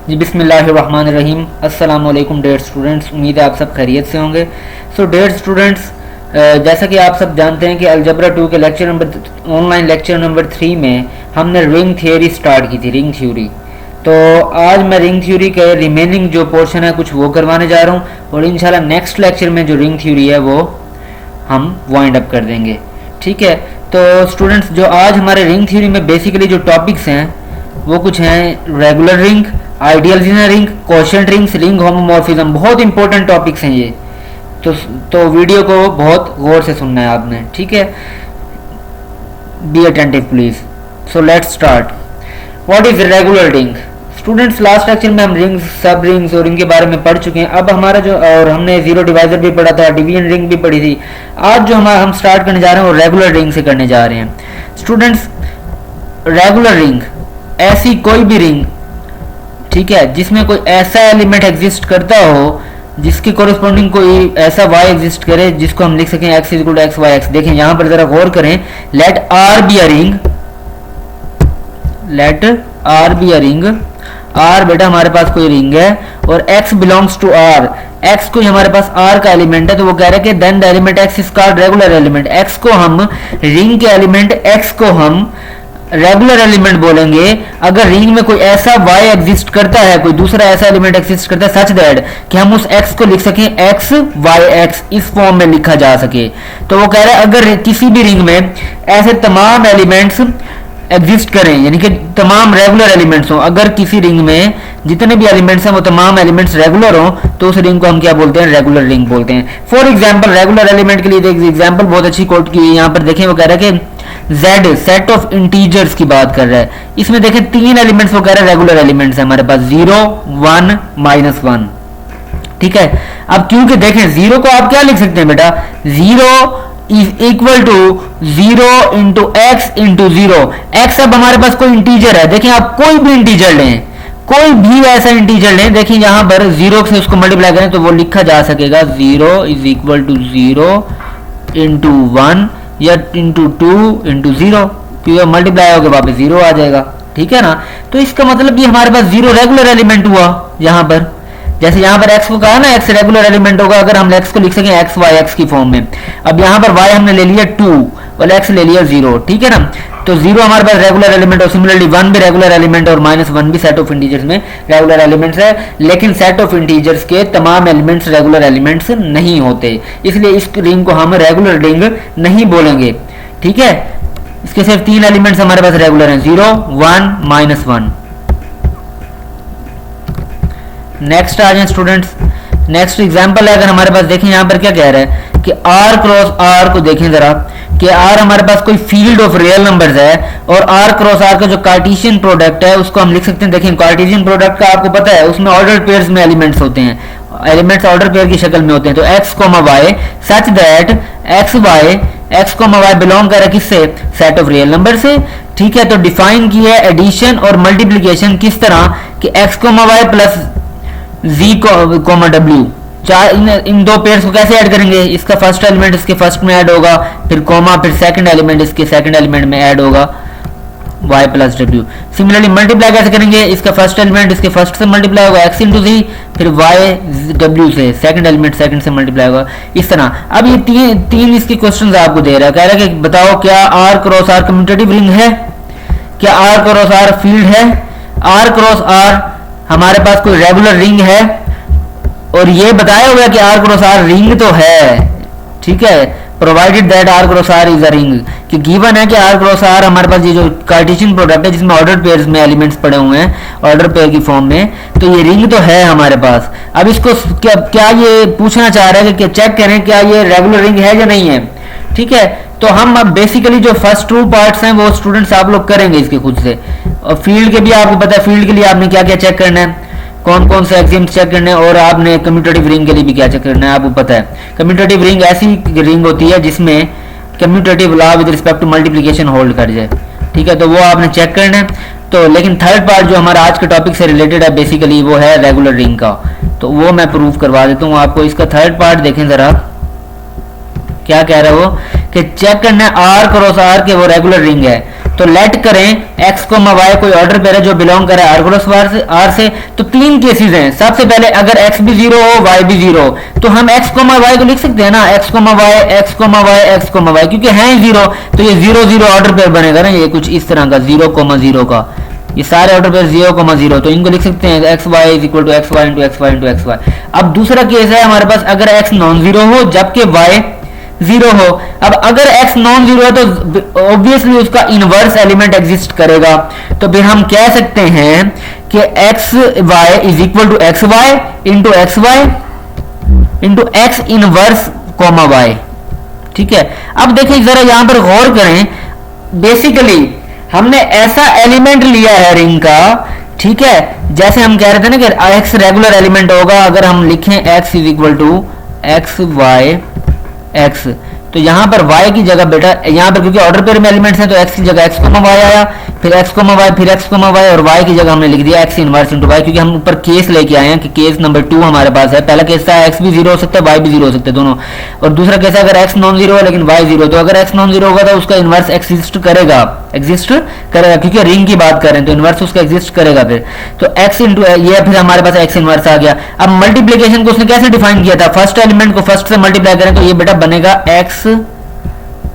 जी बिस्मिल्लाहिर्रहमानिर्रहीम। अस्सलाम वालेकुम डियर स्टूडेंट्स, उम्मीद है आप सब खैरियत से होंगे। सो डियर स्टूडेंट्स, जैसा कि आप सब जानते हैं कि अलजबरा 2 के ऑनलाइन लेक्चर नंबर 3 में हमने रिंग थियोरी स्टार्ट की थी, रिंग थ्योरी। तो आज मैं रिंग थ्योरी के रिमेनिंग जो पोर्शन है कुछ वो करवाने जा रहा हूँ और इंशाल्लाह नेक्स्ट लेक्चर में जो रिंग थ्योरी है वो हम वाइंड अप कर देंगे। ठीक है, तो स्टूडेंट्स जो आज हमारे रिंग थ्योरी में बेसिकली जो टॉपिक्स हैं वो कुछ हैं regular ring, ideal ring, quotient rings, ring homomorphism. बहुत इंपॉर्टेंट टॉपिक्स हैं ये, तो वीडियो को बहुत गौर से सुनना है आपने। ठीक है, be attentive please. So let's start. What is regular ring? Students last lecture में हम रिंग्स, सब रिंग्स और इनके बारे में पढ़ चुके हैं। अब हमारा जो, और हमने जीरो डिवाइजर भी पढ़ा था, डिवीजन रिंग भी पढ़ी थी। आज जो हम स्टार्ट करने जा रहे हैं वो रेगुलर रिंग से करने जा रहे हैं। स्टूडेंट्स, रेगुलर रिंग ऐसी कोई भी रिंग, ठीक है, जिसमें कोई ऐसा एलिमेंट एग्जिस्ट करता हो जिसके कोरिस्पोंडिंग कोई ऐसा y एग्जिस्ट करे जिसको हम लिख सकें x equal to x Y x. देखें यहां पर जरा गौर करें, let r be a ring, let r be a ring. r बेटा हमारे पास कोई रिंग है और x belongs to r, x कोई हमारे पास r का एलिमेंट है, तो वो कह रहा है कि then the element x is called regular element. x को हम, रिंग के एलिमेंट x को हम रेगुलर एलिमेंट बोलेंगे अगर रिंग में कोई ऐसा y एग्जिस्ट करता है, कोई दूसरा ऐसा एलिमेंट एग्जिस्ट करता है सच दैट कि हम उस x को लिख सकें x y x, इस फॉर्म में लिखा जा सके। तो वो कह रहा है अगर किसी भी रिंग में ऐसे तमाम एलिमेंट्स एग्जिस्ट करें, यानी कि तमाम रेगुलर एलिमेंट्स हों, अगर किसी रिंग में जितने भी एलिमेंट्स हैं वो तमाम एलिमेंट्स रेगुलर हों, तो उस रिंग को हम क्या बोलते हैं? रेगुलर रिंग बोलते हैं। फॉर एग्जांपल रेगुलर एलिमेंट के लिए एक एग्जांपल बहुत अच्छी कोट की है यहाँ पर। देखें वो कह रहा है कि z सेट ऑफ इंटीजर्स की बात कर रहा है। इसमें देखें तीन एलिमेंट्स वो कह रहा है रेगुलर एलिमेंट्स है हमारे पास, 0 1 -1। ठीक है, अब क्योंकि देखें 0 को आप क्या लिख सकते हैं बेटा? 0 is equal to 0 into x into 0। X अब हमारे पास कोई इंटीजर है। देखें आप कोई भी इंटीजर लें, कोई भी ऐसा इंटीजर लें, देखिए यहां पर 0 से उसको मल्टीप्लाई करें तो वो लिखा जा सकेगा 0 इज इक्वल टू 0 इंटू 1 या इंटू 2 इंटू 0, क्योंकि मल्टीप्लाई होकर वापस 0 आ जाएगा। ठीक है ना, तो इसका मतलब ये हमारे पास 0 रेगुलर एलिमेंट हुआ। यहां पर जैसे यहां पर x को कहा ना x रेगुलर एलिमेंट होगा अगर हम x को लिख सकें x y x की फॉर्म में। अब यहां पर y हमने ले लिया 2 और x ले लिया 0। ठीक है ना, तो 0 हमारे पास रेगुलर एलिमेंट और सिमिलरली 1 भी रेगुलर एलिमेंट और -1 भी सेट ऑफ इंटीजर्स में रेगुलर एलिमेंट्स है। लेकिन सेट ऑफ इंटीजर्स के तमाम एलिमेंट्स रेगुलर एलिमेंट्स नहीं होते, इसलिए इस रिंग को हम रेगुलर रिंग नहीं बोलेंगे। ठीक है, इसके सिर्फ तीन एलिमेंट्स हमारे पास रेगुलर हैं, 0 1 -1। नेक्स्ट आ जाए स्टूडेंट्स, नेक्स्ट एग्जांपल है। अगर हमारे पास देखें यहाँ पर क्या कह रहा है कि r क्रॉस r को देखें जरा कि r हमारे पास कोई फील्ड ऑफ रियल नंबर्स है और r क्रॉस r का जो कार्टेशियन प्रोडक्ट है उसको हम लिख सकते हैं। देखें कार्टेशियन प्रोडक्ट का आपको पता है उसमें ऑर्डर पेयर्स में एलिमेंट्स होते हैं, एलिमेंट्स ऑर्डर पेयर की शक्ल में होते हैं। तो x, y such that x, y belong कर रहा है किससे? सेट ऑफ रियल नंबर से। ठीक है, तो डिफाइन की है एडिशन और मल्टीप्लीकेशन किस तरह कि x, y plus z, w, चार इन दो पेयर्स को कैसे ऐड करेंगे? इसका फर्स्ट एलिमेंट इसके फर्स्ट में ऐड होगा, फिर कॉमा, फिर सेकंड एलिमेंट इसके सेकंड एलिमेंट में ऐड होगा, y plus w। Similarly multiply कैसे करेंगे? इसका फर्स्ट एलिमेंट इसके फर्स्ट से मल्टीप्लाई होगा x इंटू z, फिर y w से सेकंड एलिमेंट सेकंड से मल्टीप्लाई होगा, इस तरह। अब ये तीन इसके क्वेश्चंस आपको दे रहा है, कह रहा है कि बताओ क्या r cross r commutative ring है? क्या r क्रॉस r फील्ड है? r क्रॉस r हमारे पास कोई रेगुलर रिंग है? और ये बताया हुआ है कि r क्रॉस r रिंग तो है। ठीक है, provided that r cross r is a ring, कि गिवन है कि r क्रॉस r हमारे पास ये जो कार्टेशियन प्रोडक्ट है जिसमें ऑर्डर पेयर्स में एलिमेंट्स पड़े हुए हैं ऑर्डर पेयर की फॉर्म में, तो ये रिंग तो है हमारे पास। अब इसको क्या ये पूछना चाह रहा है कि चेक करें क्या ये रेगुलर रिंग है या नहीं है। ठीक है, तो हम अब बेसिकली जो फर्स्ट टू पार्ट्स हैं वो स्टूडेंट्स आप लोग करेंगे इसके खुद से, और फील्ड के भी आपको पता है फील्ड के लिए आपने क्या क्या चेक करना है, कौन कौन से एक्सियम्स चेक करने हैं, और आपने कम्यूटेटिव रिंग के लिए भी क्या चेक करना है आपको पता है। कम्यूटेटिव रिंग ऐसी रिंग होती है जिसमें commutative law with respect to multiplication hold कर जाए। ठीक है, तो वो आपने चेक करना है। तो लेकिन थर्ड पार्ट जो हमारा आज के टॉपिक से रिलेटेड है बेसिकली वो है रेगुलर रिंग का, तो वो मैं प्रूव करवा देता हूँ आपको। इसका थर्ड पार्ट देखें जरा, क्या कह रहा है वो कि चेक करना है r क्रॉस r के वो रेगुलर रिंग है। तो लेट करें x कोमा y कोई ऑर्डर पेयर है जो बिलोंग करे r क्रॉस r से, तो तीन केसेस हैं। सबसे पहले अगर x भी 0 हो y भी 0 हो तो हम x कोमा y को लिख सकते हैं ना, x comma y x comma y x comma y, क्योंकि है 0 तो ये 0 0 ऑर्डर पेयर बनेगा ना, ये कुछ इस तरह का 0,0 का, ये सारे ऑर्डर पेयर 0,0, तो इनको लिख सकते हैं x y is equal to x y into x y into x y. अब दूसरा केस है हमारे पास अगर x नॉन जीरो हो जबकि y 0 हो। अब अगर x नॉन जीरो है तो ऑब्वियसली उसका इनवर्स एलिमेंट एग्जिस्ट करेगा, तो फिर हम कह सकते हैं कि x y is equal to x y into x y into x inverse comma y. ठीक है, अब देखिए जरा यहां पर गौर करें, बेसिकली हमने ऐसा एलिमेंट लिया है रिंग का, ठीक है, जैसे हम कह रहे थे ना कि x रेगुलर एलिमेंट होगा अगर हम लिखें x is equal to x Y x, तो यहां पर y की जगह बेटा यहां पर क्योंकि ऑर्डर पेयर में एलिमेंट्स हैं तो x की जगह x कोमा y आया, फिर x कोमा y फिर x कोमा y, और y की जगह हमने लिख दिया x इनवर्स इनटू y, क्योंकि हम ऊपर केस लेके आए हैं कि केस नंबर 2 हमारे पास है। पहला केस था x भी 0 हो सकता है y भी 0 हो सकते हैं दोनों, और दूसरा केस है अगर x नॉन जीरो है लेकिन y 0, तो अगर x नॉन जीरो होगा तो उसका इनवर्स एग्जिस्ट करेगा क्योंकि रिंग की बात कर रहे हैं तो इनवर्स उसका एग्जिस्ट करेगा। फिर तो x इंटू ये फिर हमारे पास x इनवर्स आ गया। अब मल्टीप्लीकेशन को उसने कैसे डिफाइन किया था, फर्स्ट एलिमेंट को फर्स्ट से मल्टीप्लाई करें तो ये बेटा बनेगा x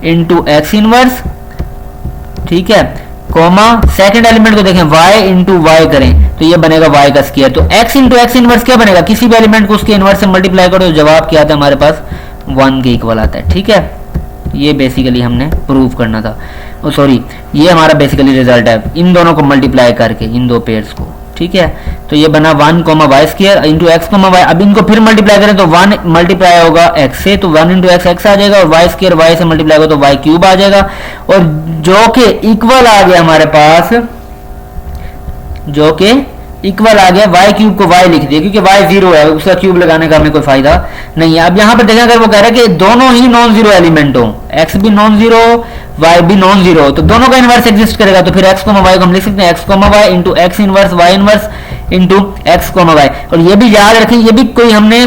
इंटू एक्स इनवर्स, ठीक है, कोमा सेकंड एलिमेंट को देखें y इंटू वाई करें तो ये बनेगा y का स्क्वायर। तो x इंटू एक्स इनवर्स क्या बनेगा, किसी भी एलिमेंट को उसके इनवर्स से मल्टीप्लाई करो तो जवाब क्या आता है हमारे पास 1 के इक्वल आता है। ठीक है, ये बेसिकली हमने प्रूव करना था, सॉरी ये हमारा बेसिकली रिजल्ट है इन दोनों को मल्टीप्लाई करके, इन दो पेयर्स को। ठीक है, तो ये बना 1 comma y square into x comma y. अब इनको फिर मल्टीप्लाई करें तो 1 मल्टीप्लाई होगा x से, तो 1 इंटू एक्स एक्स आ जाएगा, और वाई स्क्वायर वाई से मल्टीप्लाई होगा तो वाई क्यूब आ जाएगा, और जो कि इक्वल आ गया हमारे पास, जो कि इक्वल आ गया y क्यूब को y लिख दिया क्योंकि y 0 है, उसका क्यूब लगाने का हमें कोई फायदा नहीं है। अब यहां पर देखें अगर वो कह रहा है कि दोनों ही नॉन जीरो एलिमेंट हो, x भी नॉन जीरो y भी नॉन जीरो, तो दोनों का इनवर्स एग्जिस्ट करेगा, तो फिर x कोमा y को हम लिख सकते हैं x comma y into x inverse y inverse into x comma y। और ये भी याद रखें ये भी कोई हमने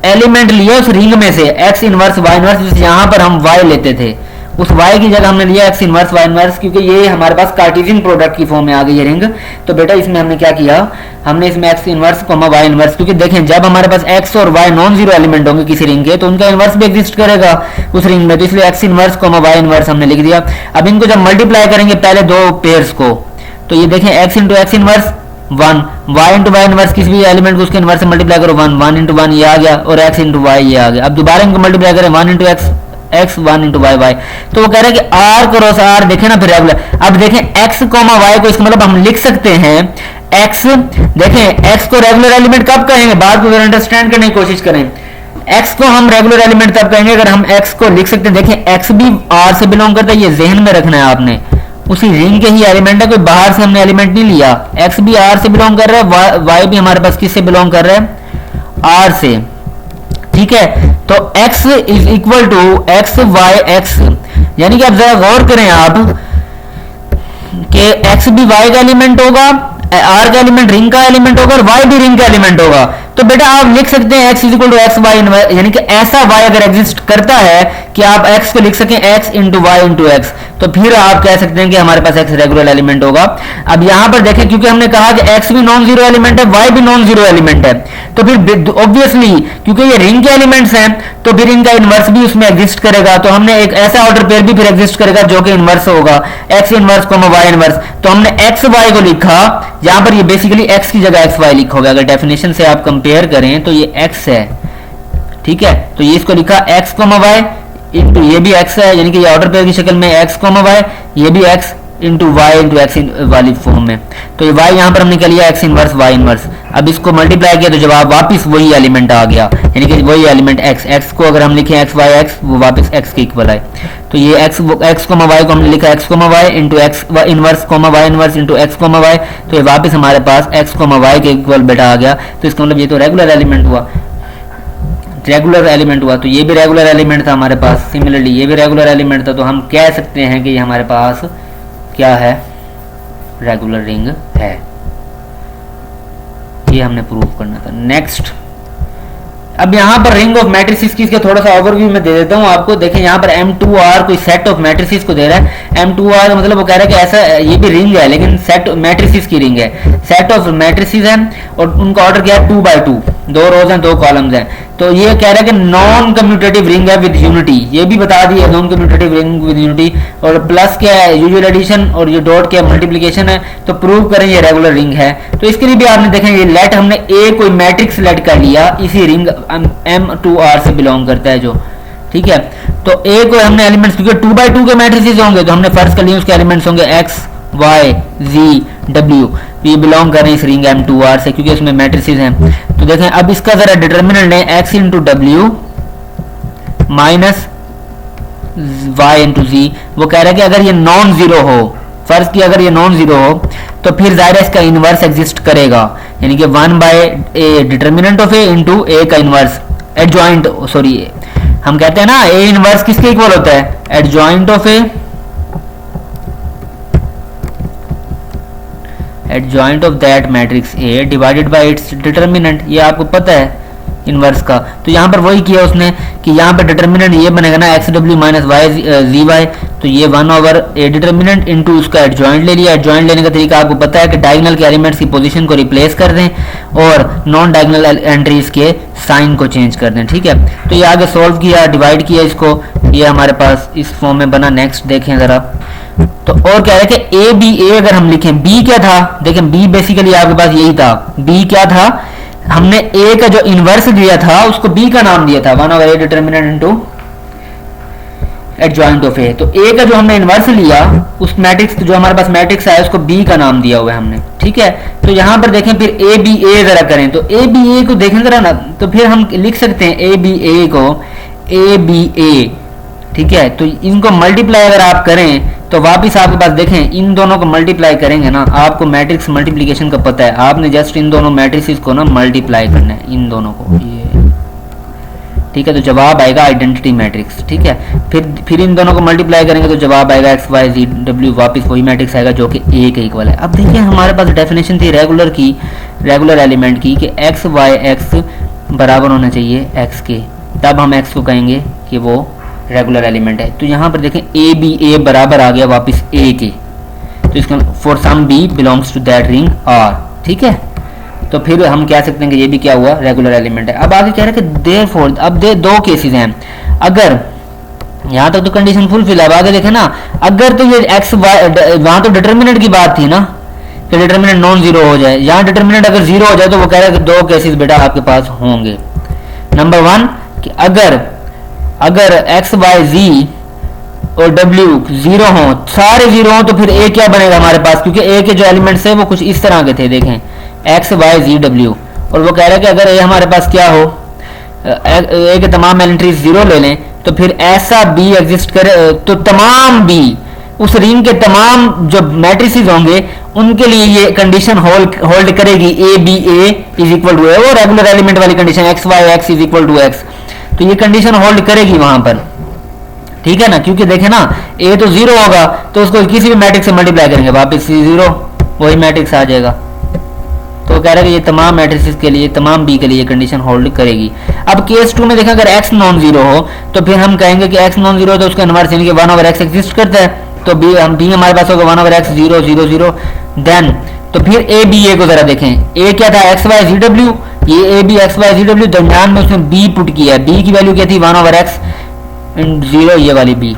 एलिमेंट लिया उस रिंग में से x इनवर्स y इनवर्स, यहां पर हम y लेते थे, उस y की जगह हमने लिया x इनवर्स y इनवर्स, क्योंकि ये हमारे पास कार्टेशियन प्रोडक्ट की फॉर्म में आ गई है रिंग। तो बेटा इसमें हमने क्या किया, हमने इसमें x inverse comma y inverse, क्योंकि देखें जब हमारे पास x और y नॉन जीरो एलिमेंट होंगे किसी रिंग के तो उनका इनवर्स भी एग्जिस्ट करेगा उस रिंग में, तो इसलिए x inverse comma y inverse हमने लिख दिया। अब इनको जब मल्टीप्लाई करेंगे पहले दो पेयर्स को, तो ये देखें x into x inverse 1, y into y inverse किसी भी एलिमेंट को उसके इनवर्स से मल्टीप्लाई करो 1, 1 इंटू 1 ये आ गया, और x इंटू y ये आ गया। अब दोबारा इनको मल्टीप्लाई करें 1 into x x 1 into y y, तो वो कह रहा है कि r क्रॉस r देखें ना फिर रेगुलर। अब देखें x कोमा y को इसका मतलब हम लिख सकते हैं x, देखें x को रेगुलर एलिमेंट कब कहेंगे, बात को अंडरस्टैंड करने की कोशिश करें। x को हम रेगुलर एलिमेंट तब कहेंगे अगर हम x को लिख सकते हैं, देखें x भी r से बिलोंग करता है, ये जहन में रखना है आपने, उसी रिंग के ही एलिमेंट है, कोई बाहर से हमने एलिमेंट नहीं लिया। x भी r से बिलोंग कर रहा है, y भी हमारे पास किससे बिलोंग कर रहा है, r से। ठीक है, तो x is equal to x Y x, यानी कि आप जरा गौर करें आप कि x भी y का एलिमेंट होगा, r का एलिमेंट रिंग का एलिमेंट होगा, और y भी रिंग का एलिमेंट होगा। तो बेटा आप लिख सकते हैं x is equal to x y, यानी कि ऐसा y अगर एग्जिस्ट करता है कि आप x को लिख सकें x into y into x, तो फिर आप कह सकते हैं कि हमारे पास x रेगुलर एलिमेंट होगा। अब यहां पर देखें क्योंकि हमने कहा कि x भी नॉन जीरो एलिमेंट है, y भी नॉन जीरो एलिमेंट है, तो फिर ऑब्वियसली क्योंकि ये रिंग के एलिमेंट्स हैं तो फिर इनका इनवर्स भी उसमें एग्जिस्ट करेगा, तो हमने एक ऐसा ऑर्डर पेयर भी फिर एग्जिस्ट करेगा जो कि इनवर्स होगा, x inverse comma y inverse. तो हमने x y को लिखा, यहां पर ये बेसिकली x की जगह x y लिखोगे, अगर डेफिनेशन से आप कंपेयर करें तो ये x है। ठीक है, तो ये इसको लिखा x कोमा y इंटू ये भी x है, यानी कि ये ऑर्डर पेयर की शक्ल में x कोमा y, ये भी x into y into x वाली फॉर्म में, तो ये y यहाँ पर हमने क्या लिया x इनवर्स y इनवर्स। अब इसको मल्टीप्लाई किया तो जवाब वापस वही एलिमेंट आ गया, यानी कि वही एलिमेंट x को अगर हम लिखें x y x वो वापस x के इक्वल आए, तो ये x कोमा y को हमने लिखा x comma y into x inverse comma y inverse into x comma y, तो ये वापस हमारे पास x कोमा y के इक्वल बेटा आ गया। तो इसका मतलब ये तो रेगुलर एलिमेंट हुआ, तो ये भी रेगुलर एलिमेंट था हमारे पास, सिमिलरली ये भी रेगुलर एलिमेंट था, तो हम कह सकते हैं कि ये हमारे पास क्या है, रेगुलर रिंग है। ये हमने प्रूव करना था। नेक्स्ट अब यहाँ पर रिंग ऑफ मैट्रिसेस की इसका थोड़ा सा ओवरव्यू में दे देता हूँ आपको। देखें यहाँ पर M2R कोई सेट ऑफ मैट्रिसेस को दे रहा है। M2R का मतलब वो कह रहा है कि ऐसा ये भी रिंग है लेकिन सेट मैट्रिसेस की रिंग है, सेट ऑफ मैट्रिसेस है और उनका ऑर्डर क्या है 2 by 2, 2 रोज हैं 2 कॉलम्स हैं। तो ये कह रहा है कि नॉन कम्यूटेटिव रिंग है विद यूनिटी, ये भी बता दिया non commutative ring with unity. और प्लस क्या है यूजुअल एडिशन और ये डॉट क्या है मल्टीप्लिकेशन है। तो प्रूव करें ये रेगुलर रिंग है। तो इसके लिए भी आपने देखें ये लेट हमने ए कोई मैट्रिक्स लेट कर लिया, इसी रिंग M2R से बिलोंग करता है जो, ठीक है। तो ए को हमने एलिमेंट्स क्योंकि 2 by 2 के मैट्रिसेस होंगे तो हमने फर्स्ट कर लिया उसके एलिमेंट्स होंगे X Y Z W, ये बिलोंग कर रहे हैं इस रिंग M2R से क्योंकि उसमें मैट्रिसेस हैं। तो देखें अब इसका जरा डिटर्मिनेंट लें X into W minus Y into Z। वो कह रहा है कि अगर ये नॉन जीरो हो, फर्ज की अगर ये नॉन जीरो हो तो फिर जाहिर है इसका इनवर्स एग्जिस्ट करेगा, यानी कि 1 by a determinant of A into A का इनवर्स एडजॉइंट, सॉरी हम कहते हैं ना ए इनवर्स किसके इक्वल होता है, adjoint of A, adjoint of that matrix A divided by its determinant. ये आपको पता है इनवर्स का। तो यहाँ पर वही किया उसने कि यहाँ पर डिटर्मिनेंट ये बनेगा ना एक्स डब्ल्यू माइनस वाई जी वाई, तो ये 1 over ए डिटर्मिनेंट इंटू उसका एडजॉइंट ले लिया। एडजॉइंट लेने का तरीका आपको पता है कि डायगोनल के एलिमेंट्स की पोजीशन को रिप्लेस कर दें और नॉन डायगोनल एंट्रीज के साइन को चेंज कर दें, ठीक है। तो ये आगे सोल्व किया, डिवाइड किया इसको, ये हमारे पास इस फॉर्म में बना। नेक्स्ट देखें जरा, तो और कह रहे हैं कि ए बी, ए अगर हम लिखें, बी क्या था, देखें बी बेसिकली आपके पास यही था। बी क्या था, हमने ए का जो इनवर्स दिया था उसको बी का नाम दिया था 1 over a determinant into adjoint of A. तो ए का जो हमने इनवर्स लिया उस मैट्रिक्स जो हमारे पास मैट्रिक्स है उसको बी का नाम दिया हुआ है हमने, ठीक है। तो यहां पर देखें फिर ए बी ए जरा करें, तो ए बी ए को देखें जरा ना, तो फिर हम लिख सकते हैं ए बी ए को ए बी ए, ठीक है। तो इनको मल्टीप्लाई अगर आप करें तो वापिस आपके पास देखें इन दोनों को मल्टीप्लाई करेंगे ना, आपको मैट्रिक्स मल्टीप्लिकेशन का पता है, आपने जस्ट इन दोनों मैट्रिक्स को ना मल्टीप्लाई करना है इन दोनों को, ये ठीक है। तो जवाब आएगा आइडेंटिटी मैट्रिक्स, ठीक है। फिर इन दोनों को मल्टीप्लाई करेंगे तो जवाब आएगा एक्स वाई जी डब्ल्यू, वापिस वही मैट्रिक्स आएगा जो कि ए के इक्वल है। अब देखिए हमारे पास डेफिनेशन थी रेगुलर की, रेगुलर एलिमेंट की कि एक्स वाई एक्स बराबर होना चाहिए एक्स के, तब हम एक्स को कहेंगे कि वो रेगुलर एलिमेंट है। तो यहाँ पर देखें ए बी ए बराबर आ गया वापस ए के, तो इसका for some b belongs to that ring r, ठीक है। तो फिर हम कह सकते हैं कि ये भी क्या हुआ रेगुलर एलिमेंट है। अब आगे कह रहे हैं कि देयरफॉर, अब दो केसेस हैं, अगर यहाँ तक तो कंडीशन फुलफिल है, अब आगे देखें ना, अगर तो ये एक्स वाई, वहां तो डिटर्मिनेंट की बात थी ना कि डिटर्मिनेंट नॉन जीरो हो जाए, यहाँ डिटर्मिनेंट अगर जीरो हो जाए तो वो कह रहा है कि 2 केसेस बेटा आपके पास होंगे। नंबर 1 कि अगर एक्स वाई जी और डब्ल्यू जीरो हो, सारे जीरो हो, तो फिर ए क्या बनेगा हमारे पास, क्योंकि ए के जो एलिमेंट्स है वो कुछ इस तरह के थे, देखें एक्स वाई जी डब्ल्यू, और वो कह रहा है कि अगर ए हमारे पास क्या हो, ए के तमाम एंट्रीज जीरो ले लें तो फिर ऐसा बी एग्जिस्ट करे, तो तमाम बी उस रिंग के तमाम जो मैट्रिसेस होंगे उनके लिए ये कंडीशन होल्ड करेगी A B A is equal to A, वो रेगुलर एलिमेंट वाली condition X Y X is equal to X, तो ये कंडीशन होल्ड करेगी वहां पर, ठीक है ना। क्योंकि देखें ना ए तो जीरो होगा तो उसको किसी भी मैट्रिक्स से मल्टीप्लाई करेंगे वापस जीरो वही मैट्रिक्स आ जाएगा। तो कह रहा है कि ये तमाम मैट्रिसेस के लिए, तमाम बी के लिए कंडीशन होल्ड करेगी। अब केस 2 में देखा अगर x नॉन जीरो हो तो फिर हम कहेंगे कि x नॉन जीरो तो उसका इनवर्स यानी कि 1 over x एग्जिस्ट करता है, तो बी हमारे पास होगा 1 over x 0 0 0। देन तो फिर ए बी ए को जरा देखें, ए क्या था एक्स वाई जी डब्ल्यू, ये a B x y g डब्ल्यू, दरमियान में उसने बी पुट किया है, बी की वैल्यू क्या थी 1 over x इन 0, ये वाली बी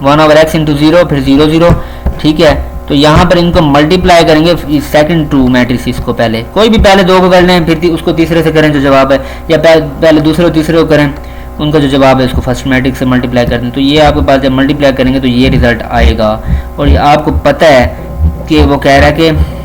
1 over x इंटू 0 फिर 0 0, ठीक है। तो यहाँ पर इनको मल्टीप्लाई करेंगे सेकंड 2 मैट्रिसेस को, पहले कोई भी पहले 2 को कर लें फिर उसको तीसरे से करें जो जवाब है, या पहले दूसरे और तीसरे को करें उनका जो जवाब है उसको फर्स्ट मैट्रिक्स से मल्टीप्लाई कर दें। तो ये आपके पास जब मल्टीप्लाई करेंगे तो ये रिजल्ट आएगा। और ये आपको पता है कि वो कह रहा है कि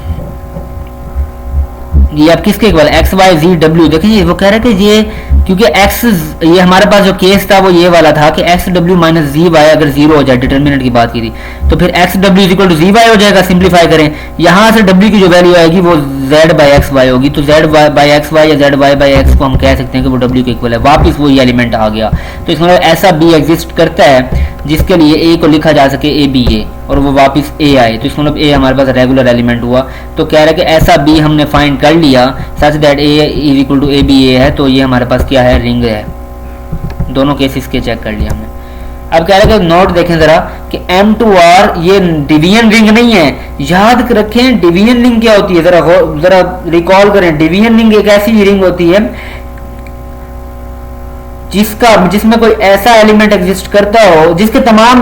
ये आप किसके इक्वल एक्स वाई जी डब्ल्यू, देखिए वो कह रहा है कि ये क्योंकि एक्स, ये हमारे पास जो केस था वो ये वाला था कि एक्स डब्ल्यू माइनस जी वाई अगर जीरो हो जाए, डिटर्मिनेंट की बात की थी, तो फिर एक्स डब्ल्यू इक्वल टू जी वाई हो जाएगा। सिंप्लीफाई करें यहाँ से डब्ल्यू की जो वैल्यू आएगी वो जेड बाई एक्स वाई होगी, तो जेड बाई एक्स वाई या जेड वाई बाई एक्स को हम कह सकते हैं कि वो डब्ल्यू के इक्वल है, वापिस वही एलिमेंट आ गया। तो इसमें ऐसा बी एग्जिस्ट करता है जिसके लिए ए को लिखा जा सके ए बी ए और वो वापस ए आए, तो इसका मतलब ए हमारे पास रेगुलर एलिमेंट हुआ। तो कह रहा है कि ऐसा बी हमने फाइंड कर लिया such that A is equal to A B A है, तो ये हमारे पास क्या है, रिंग है। दोनों केसेस के चेक कर लिया हमने। अब कह रहे हैं नोट देखें जरा कि M2R ये डिवीजन रिंग नहीं है। याद रखें डिवीजन रिंग क्या होती है, जरा रिकॉल करें। डिवीजन रिंग एक ऐसी रिंग होती है जिसमें कोई ऐसा एलिमेंट एग्जिस्ट करता हो जिसके तमाम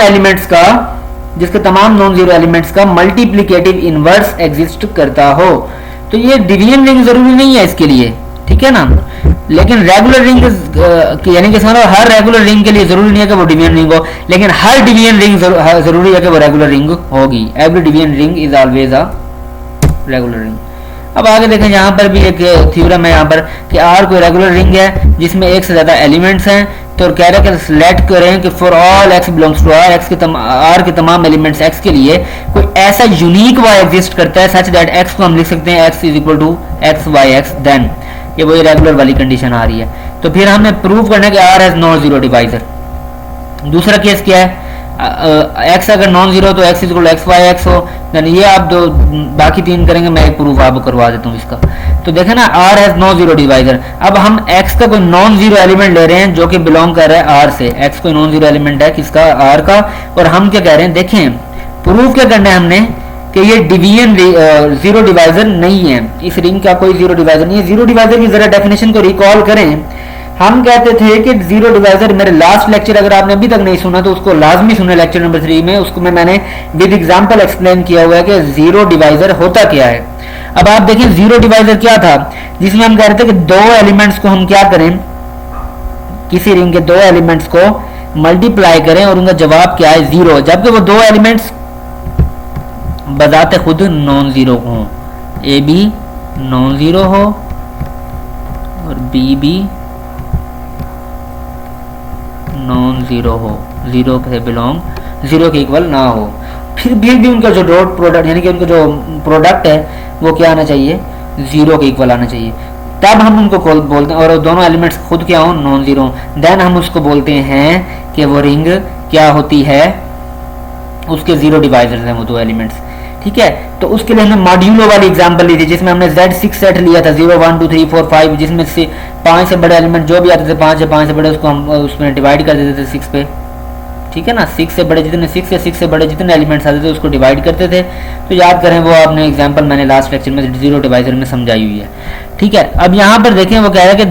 नॉन जीरो एलिमेंट्स का मल्टीप्लिकेटिव इनवर्स एग्जिस्ट करता हो। तो ये डिवीजन रिंग जरूरी नहीं है इसके लिए, ठीक है ना। लेकिन रेगुलर रिंग यानी कि हर रेगुलर रिंग के लिए जरूरी नहीं है कि वो डिवीजन रिंग हो, लेकिन हर डिवीजन रिंग जरूरी है कि वो रेगुलर रिंग होगी। Every division ring is always a regular ring. अब आगे देखें, यहाँ पर भी एक थ्योरम है यहाँ पर कि R कोई रेगुलर रिंग है जिसमें एक से ज्यादा एलिमेंट्स हैं। तो कह रहे हैं कि सिलेक्ट करें कि for all x belongs to R, R के तमाम एलिमेंट्स x के लिए कोई ऐसा यूनिक y एग्जिस्ट करता है सच दैट x को हम लिख सकते हैं x is equal to x y x, then ये वही रेगुलर वाली कंडीशन आ रही है। तो फिर हमें प्रूव करना है कि R has non zero divisor. दूसरा केस क्या है, x अगर नॉन जीरो तो x equal x Y x हो, देन ये आप दो बाकी तीन करेंगे, मैं एक प्रूफ आपको करवा देता हूँ इसका। तो देखें ना, R has non zero divisor. अब हम x का कोई नॉन जीरो एलिमेंट ले रहे हैं जो कि बिलोंग कर रहा है R से। x कोई नॉन जीरो एलिमेंट है किसका, R का। और हम क्या कह रहे हैं, देखें प्रूफ क्या करना है हमने कि ये डिवीजन जीरो डिवाइजर नहीं है, इस रिंग का कोई जीरो डिवाइजर नहीं है। जीरो डिवाइजर की जरा डेफिनेशन को रिकॉल करें। हम कहते थे कि जीरो डिवाइजर, मेरे लास्ट लेक्चर अगर आपने अभी तक नहीं सुना तो उसको लाजमी सुने, लेक्चर नंबर 3 में उसको मैंने विद एग्जांपल एक्सप्लेन किया हुआ है कि जीरो डिवाइजर होता क्या है। अब आप देखें जीरो डिवाइजर क्या था, जिसमें हम कह रहे थे कि दो एलिमेंट्स को हम क्या करें, किसी रिंग के दो एलिमेंट्स को मल्टीप्लाई करें और उनका जवाब क्या है, जीरो, जबकि वो दो एलिमेंट्स बजाते खुद नॉन जीरो हो, ए बी नॉन जीरो हो और बी भी नॉन जीरो हो, जीरो से बिलोंग, जीरो के इक्वल ना हो। फिर भी उनका जो डॉट प्रोडक्ट यानी कि उनका जो प्रोडक्ट है वो क्या आना चाहिए, जीरो के इक्वल आना चाहिए। तब हम उनको बोलते हैं, और दोनों एलिमेंट्स खुद क्या हो, नॉन जीरो, देन हम उसको बोलते हैं कि वो रिंग क्या होती है, उसके जीरो डिवाइजर्स हैं वो दो एलिमेंट्स, ठीक है। तो उसके लिए हमने मॉड्यूलो वाली एग्जांपल ली थी जिसमें हमने Z6 सेट लिया था, 0 1 2 3 4 5, जिसमें से 5 से बड़े एलिमेंट जो भी आते थे, 5 से बड़े उसको हम उसमें डिवाइड कर देते थे 6 पे, ठीक है ना। 6 से बड़े जितने 6 से बड़े जितने एलिमेंट्स आते थे उसको डिवाइड करते थे। तो याद करें वो आपने एग्जांपल मैंने लास्ट लेक्चर में जीरो डिवाइजर में समझाई हुई है, ठीक है। अब यहाँ पर देखें वो कह रहा है कि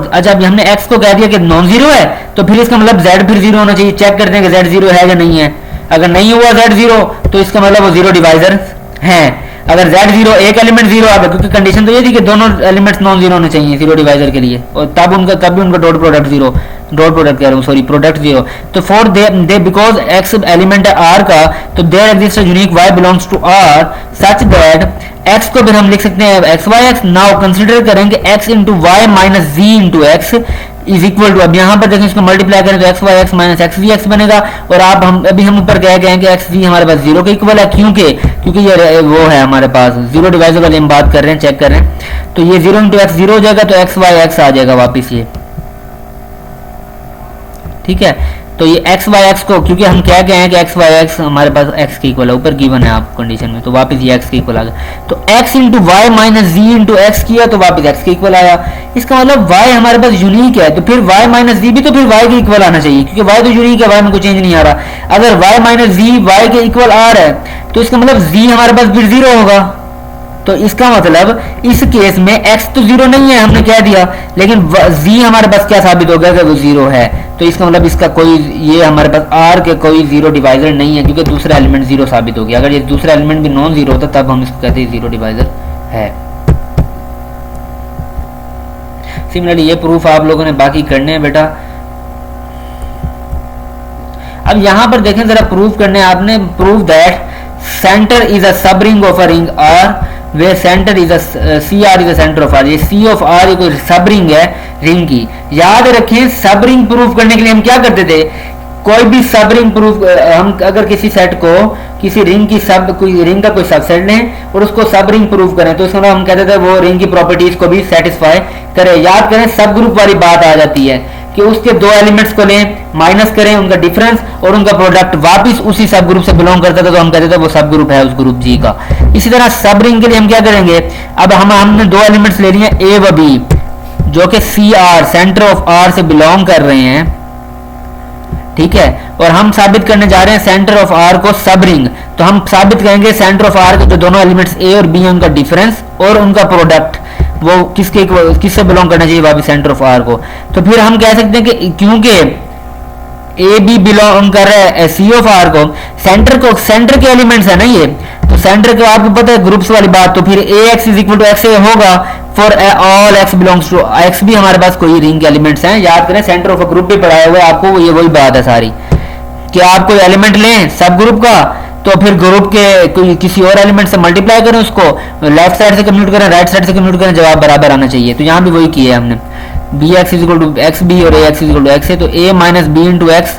अच्छा अभी हमने x को कह दिया कि नॉन जीरो है, तो फिर इसका मतलब z फिर जीरो होना चाहिए। चेक करते हैं कि z जीरो है या नहीं है। अगर नहीं हुआ z जीरो तो इसका मतलब वो जीरो डिवाइजर है। अगर z जीरो एक एलिमेंट जीरो आ गया, क्योंकि कंडीशन तो ये थी कि दोनों एलिमेंट्स नॉन जीरो होने चाहिए जीरो डिवाइजर के लिए, और तब भी उनका dot product zero, dot product कह रहा हूँ सॉरी, प्रोडक्ट जीरो। तो for they because x element है r का, तो there exist a unique y belongs to r such that x को फिर हम लिख सकते हैं x Y x. Now consider करेंगे x into y minus g into x is equal to, अब यहाँ पर देखें इसको मल्टीप्लाई करें तो x Y x minus x we x बनेगा। और आप हम ऊपर कह गए हैं कि एक्स वी हमारे पास जीरो के इक्वल है, क्योंकि ये वो है हमारे पास जीरो डिवाइजर वाली हम बात कर रहे हैं, चेक कर रहे हैं। तो ये जीरो इंटू एक्स जीरो हो जाएगा, तो एक्स वाई एक्स आ जाएगा वापिस ये, ठीक है। तो ये एक्स वाई एक्स को, क्योंकि हम क्या गए हैं कि एक्स वाई एक्स हमारे पास एक्स के इक्वल है, ऊपर गिवन है आपको कंडीशन में, तो वापस ये एक्स के इक्वल आ गया। तो x into y minus g into x किया तो वापस एक्स के इक्वल आया। इसका मतलब वाई हमारे पास यूनिक है, तो फिर वाई माइनस जी भी तो फिर वाई के इक्वल आना चाहिए, क्योंकि वाई तो यूनिक है, वाई में कोई चेंज नहीं आ रहा। अगर वाई माइनस जी वाई के इक्वल आ रहा है तो इसका मतलब जी हमारे पास फिर जीरो होगा। तो इसका मतलब इस केस में x तो जीरो नहीं है हमने कह दिया, लेकिन z हमारे पास क्या साबित हो गया कि वो जीरो है। तो इसका मतलब इसका कोई, ये हमारे पास r के कोई जीरो डिवाइजर नहीं है, क्योंकि दूसरा एलिमेंट जीरो साबित हो गया। अगर ये दूसरा एलिमेंट भी नॉन जीरो होता तब हम इसको कहते हैं जीरो डिवाइजर है। सिमिलरली ये प्रूफ आप लोगों ने बाकी करने हैं बेटा। अब यहां पर देखें जरा, प्रूफ करने आपने, proof that center is a सब ring of a ring R where center is a CR is a center of R। ये C of R ये कोई सब रिंग है रिंग की। याद रखें सब रिंग प्रूफ करने के लिए हम क्या करते थे, कोई भी सब रिंग प्रूफ, हम अगर किसी सेट को किसी रिंग की कोई रिंग का कोई सबसेट लें और उसको सब रिंग प्रूफ करें तो हम कहते थे वो रिंग की प्रॉपर्टीज को भी सेटिस्फाई करे। याद करें सब ग्रुप वाली बात आ जाती है कि उसके दो एलिमेंट्स को लें, माइनस करें उनका डिफरेंस और उनका प्रोडक्ट वापस उसी सब ग्रुप से बिलोंग करता था, तो हम कहते थे वो सब ग्रुप है उस ग्रुप जी का। इसी तरह सब रिंग के लिए हम क्या करेंगे, अब हमने दो एलिमेंट्स ले लिए ए व बी, जो कि c r center of r से बिलोंग कर रहे हैं, ठीक है, और हम साबित करने जा रहे हैं सेंटर ऑफ आर को सब रिंग। तो हम साबित करेंगे सेंटर ऑफ आर के जो दोनों एलिमेंट्स ए और बी हैं उनका डिफरेंस और उनका प्रोडक्ट वो किससे बिलोंग करना चाहिए, वापस सेंटर ऑफ आर को। तो फिर हम कह सकते हैं कि क्योंकि ए बी बिलोंग कर रहा है सी ऑफ आर को, सेंटर के एलिमेंट्स है ना ये, तो सेंटर के आपको पता है ग्रुप्स वाली बात, तो फिर A X is equal to X A होगा for all X belongs to X भी हमारे पास कोई रिंग के एलिमेंट्स हैं। याद करें सेंटर ऑफ अ ग्रुप भी पढ़ाया हुआ है आपको, ये वही बात है सारी कि आप कोई एलिमेंट लें सब ग्रुप का, तो फिर ग्रुप के कोई किसी और एलिमेंट से मल्टीप्लाई करें, उसको लेफ्ट साइड से कम्यूट करें, राइट साइड से कम्यूट करें, जवाब बराबर आना चाहिए। तो यहाँ भी वही किया है हमने, B X is equal to X B और A X is equal to X A, तो A minus B into X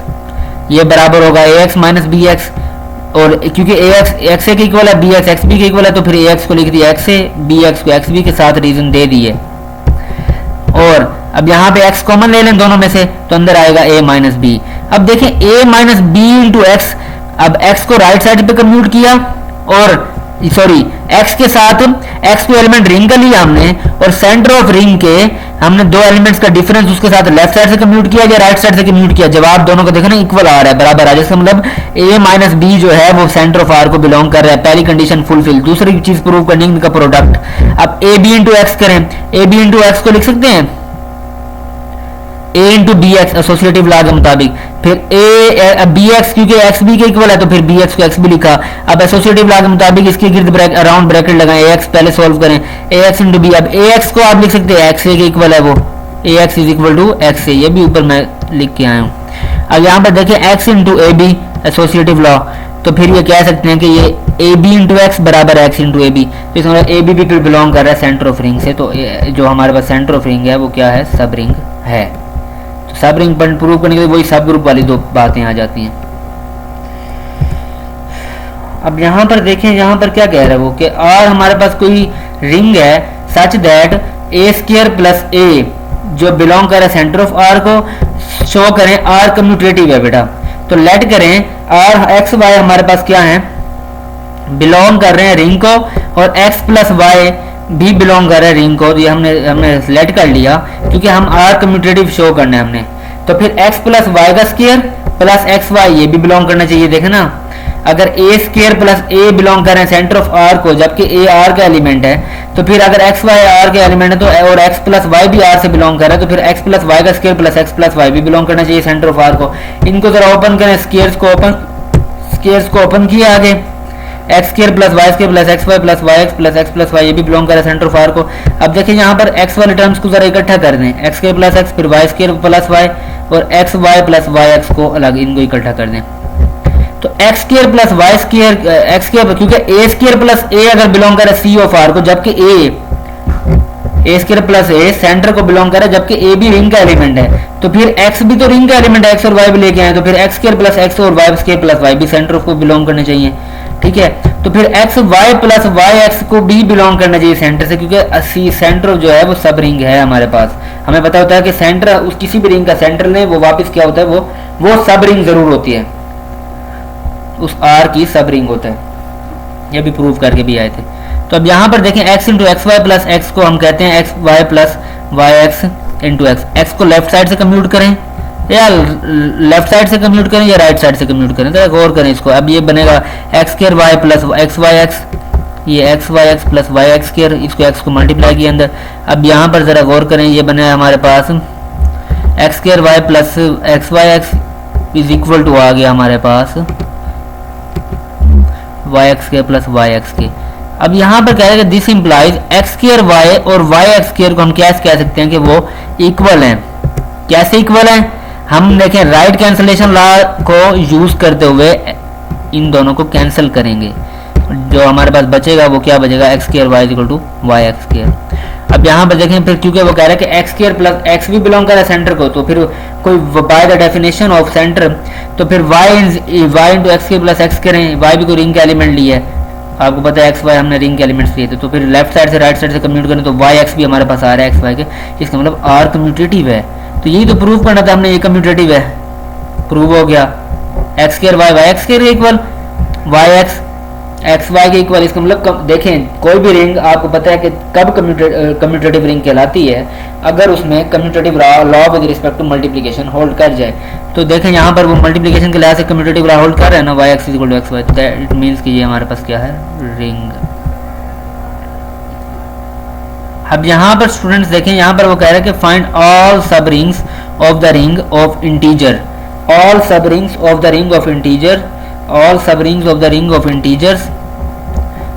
ये बराबर होगा A X minus B X, और क्योंकि ए एक्स एक्स ए के इक्वल है, बी एक्स एक्स बी के इक्वल है, तो फिर ए एक्स को लिख दिया एक्स ए, बी एक्स को एक्स बी के साथ रीजन दे दिए। और अब यहाँ पे x कॉमन ले लें दोनों में से, तो अंदर आएगा a माइनस बी। अब देखें a minus B into x, अब x को राइट साइड पे कम्यूट किया और सॉरी x के साथ x को एलिमेंट रिंग का लिया हमने, और सेंटर ऑफ रिंग के हमने दो एलिमेंट्स का डिफरेंस उसके साथ लेफ्ट साइड से कम्यूट किया या राइट साइड से कम्यूट किया, जवाब दोनों को देखना इक्वल आ रहा है, बराबर आ रहा है, इसका मतलब a माइनस बी जो है वो सेंटर ऑफ r को बिलोंग कर रहा है, पहली कंडीशन फुलफिल। दूसरी चीज प्रूव करनी है इनका प्रोडक्ट। अब a b इंटू एक्स करें, a b इंटू एक्स को लिख सकते हैं a into b x associative law के मुताबिक, फिर a बी एक्स क्योंकि एक्स बी के इक्वल है तो फिर बी एक्स को एक्स बी लिखा। अब एसोसिएटिव लॉ के मुताबिक इसके गिर्द अराउंड ब्रैकेट लगाएं, a एक्स पहले सॉल्व करें, a एक्स इंटू बी, अब a एक्स को आप लिख सकते हैं एक्स ए के इक्वल है वो, a X is equal to X A, ये भी ऊपर मैं लिख के आया हूँ। अब यहाँ पर देखें x इंटू ए बी एसोसिएटिव लॉ, तो फिर ये कह सकते हैं कि ये ए बी इंटू एक्स बराबर है एक्स इंटू ए बी, तो इसका मतलब ए बी भी फिर बिलोंग कर रहा है सेंटर ऑफ रिंग से, तो जो हमारे पास सेंटर ऑफ रिंग है वो क्या है, सब रिंग है। तो सब रिंग पर प्रूव करने के लिए वही सब ग्रुप वाली दो बातें आ जाती हैं। अब यहाँ पर देखें, यहाँ पर क्या कह रहा है वो कि और हमारे पास कोई रिंग है such that A square plus A जो बिलोंग कर रहा है सेंटर ऑफ आर को शो करें, आर कम्यूटेटिव है बेटा, तो लेट करें आर एक्स वाई हमारे पास क्या है, बिलोंग कर रहे हैं रिंग को, और x प्लस वाई भी बिलोंग कर रहे हैं रिंग को, ये हमने सेलेक्ट कर लिया क्योंकि हम आर कम्यूटेटिव शो करना है हमने। तो फिर x प्लस वाई का स्क्वायर प्लस एक्स वाई ये भी बिलोंग करना चाहिए। देखे ना, अगर ए स्क्वायर प्लस ए बिलोंग कर रहे हैं सेंटर ऑफ आर को, जबकि ए आर का एलिमेंट है, तो फिर अगर एक्स वाई आर के एलिमेंट है तो और एक्स प्लस वाई भी आर से बिलोंग कर रहा है, तो फिर एक्स प्लस वाई का square plus x plus y भी बिलोंग करना चाहिए सेंटर ऑफ आर को। इनको जरा ओपन करें, स्क्वायर्स को ओपन किया आगे, x square plus y square plus x y plus Y x plus x plus y ये भी बिलोंग कर रहा है सेंटर ऑफ आर को। अब देखिए यहाँ पर एक्स वाले टर्म्स को जरा इकट्ठा कर दें, एक्स स्क्वायर प्लस एक्स फिर वाई स्क्वायर प्लस वाई और x y plus Y x को अलग, इनको इकट्ठा कर दें। तो x square plus y square x square, क्योंकि ए स्क्वायर प्लस ए अगर बिलोंग करे सी ऑफ आर को, जबकि ए स्क्वायर प्लस ए सेंटर को बिलोंग करे, जबकि ए भी रिंग का एलिमेंट है, तो फिर एक्स भी तो रिंग का एलिमेंट है, एक्स और वाई भी लेके आए, तो फिर एक्स स्क्वायर प्लस एक्स और वाई स्क्वायर प्लस वाई भी सेंटर को बिलोंग करने चाहिए, ठीक है। तो फिर x y plus Y x को भी बिलोंग करना चाहिए सेंटर से, क्योंकि सेंटर जो है वो सब रिंग है हमारे पास। हमें पता होता है कि सेंटर उस किसी भी रिंग का सेंटर लें वो वापस क्या होता है, वो सब रिंग जरूर होती है, उस आर की सब रिंग होता है, ये भी प्रूव करके भी आए थे। तो अब यहाँ पर देखें x into x y plus x को हम कहते हैं x y plus Y x into x. X को लेफ्ट साइड से कम्यूट करें या लेफ्ट साइड से कम्यूट करें या राइट साइड से कम्यूट करें, तो गौर करें इसको। अब ये बनेगा X square Y plus x Y X, ये X Y x plus Y x square, इसको एक्स को मल्टीप्लाई किया अंदर। अब यहाँ पर जरा गौर करें, ये बने हमारे पास X square Y plus x Y X is equal to आ गया हमारे पास Y x square plus Y X के। अब यहाँ पर कह रहे हैं this implies X square Y और वाई एक्स स्क्वायर को हम क्या कह सकते हैं कि वो इक्वल हैं। कैसे इक्वल हैं, हम देखें राइट कैंसलेशन लॉ को यूज करते हुए इन दोनों को कैंसिल करेंगे, जो हमारे पास बचेगा वो क्या बचेगा, x square y equal to y x square. अब यहाँ पर देखें फिर क्योंकि वो कह रहा है कि एक्स स्क्वायर प्लस एक्स भी बिलोंग कर रहा है सेंटर को, तो फिर कोई by the definition of center, तो फिर y into x square plus x करें, वाई भी कोई रिंग का एलिमेंट लिया है, आपको पता है एक्स वाई हमने रिंग के एलिमेंट्स लिए थे, तो फिर लेफ्ट साइड से राइट साइड से कम्यूट करें तो वाई एक्स भी हमारे पास आ रहा है एक्स वाई के, इसका मतलब आर कम्यूटेटिव है। तो यही तो प्रूव करना था हमने, ये कम्यूटेटिव है, प्रूव हो गया। X square y y x square equal y x y के इक्वल। इसका मतलब देखें, कोई भी रिंग आपको पता है कि कब कम्यूटेटिव रिंग कहलाती है, अगर उसमें commutative law with respect to multiplication hold कर जाए। तो देखें यहाँ पर वो मल्टीप्लिकेशन के लिहाज से कम्यूटेटिव लॉ होल्ड कर रहा है ना, y x equal to x y, that means कि ये हमारे पास क्या है, रिंग। अब यहाँ पर स्टूडेंट्स देखें, यहाँ पर वो कह रहे हैं कि find all sub rings of the ring of integer, all sub rings of the ring of integer, all sub rings of the ring of integers,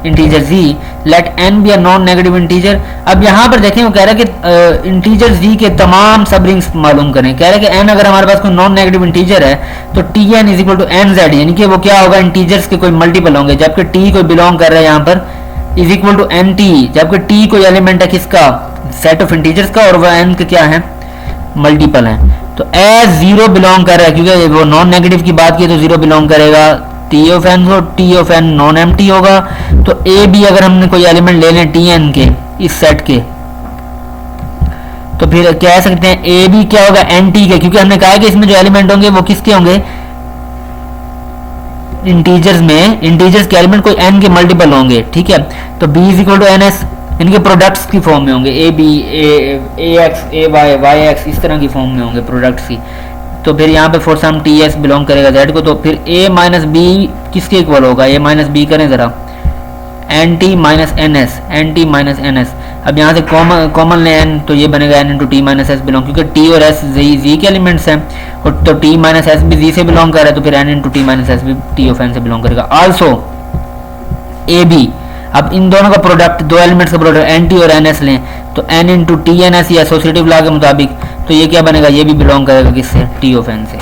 integer z, let n be a non negative integer. अब यहाँ पर देखें वो कह रहा है कि integer z के तमाम सब रिंग्स मालूम करें। कह रहा है कि n अगर हमारे पास कोई नॉन नेगेटिव इंटीजर है तो tn is equal to nz, यानी कि वो क्या होगा, इंटीजर्स के कोई मल्टीपल होंगे, जबकि t कोई बिलोंग कर रहा है यहाँ पर इज इक्वल टू nt, जबकि t कोई एलिमेंट है किसका, सेट ऑफ इंटीजर्स का, और वह n के क्या है, मल्टीपल है। तो एज जीरो बिलोंग कर रहा है, क्योंकि वो नॉन नेगेटिव की बात की तो जीरो बिलोंग करेगा, टी ऑफ एन हो, t of n non empty होगा। तो ए बी अगर हमने कोई एलिमेंट ले लें टी एन के इस सेट के, तो फिर कह सकते हैं ए बी क्या होगा, एन टी के, क्योंकि हमने कहा कि इसमें जो एलिमेंट होंगे वो किसके होंगे, इंटीजर्स में, इंटीजर्स के एलिमेंट कोई एन के मल्टीपल होंगे, ठीक है। तो b is equal to n s, इनके प्रोडक्ट्स की फॉर्म में होंगे, a B a x a y y x, इस तरह की फॉर्म में होंगे प्रोडक्ट्स की। तो फिर यहाँ पे for some t s belong करेगा जेड को, तो फिर ए माइनस बी किसके इक्वल होगा, ए माइनस बी करें ज़रा, n t minus n s, n t minus n s. अब यहाँ से कॉमन ले एन, तो ये बनेगा n into t minus s belong, क्योंकि टी और एस जी के एलिमेंट्स हैं, और तो टी माइनस एस भी जी से बिलोंग कर रहा है, तो फिर n into t minus s भी टी ऑफ एन से बिलोंग करेगा। आल्सो ए बी, अब इन दोनों का प्रोडक्ट, दो एलिमेंट्स का प्रोडक्ट एन टी और एन एस लें, तो n into t n s या एसोसिएटिव लॉ के मुताबिक, तो ये क्या बनेगा, ये भी बिलोंग करेगा किससे, टी ऑफ एन से।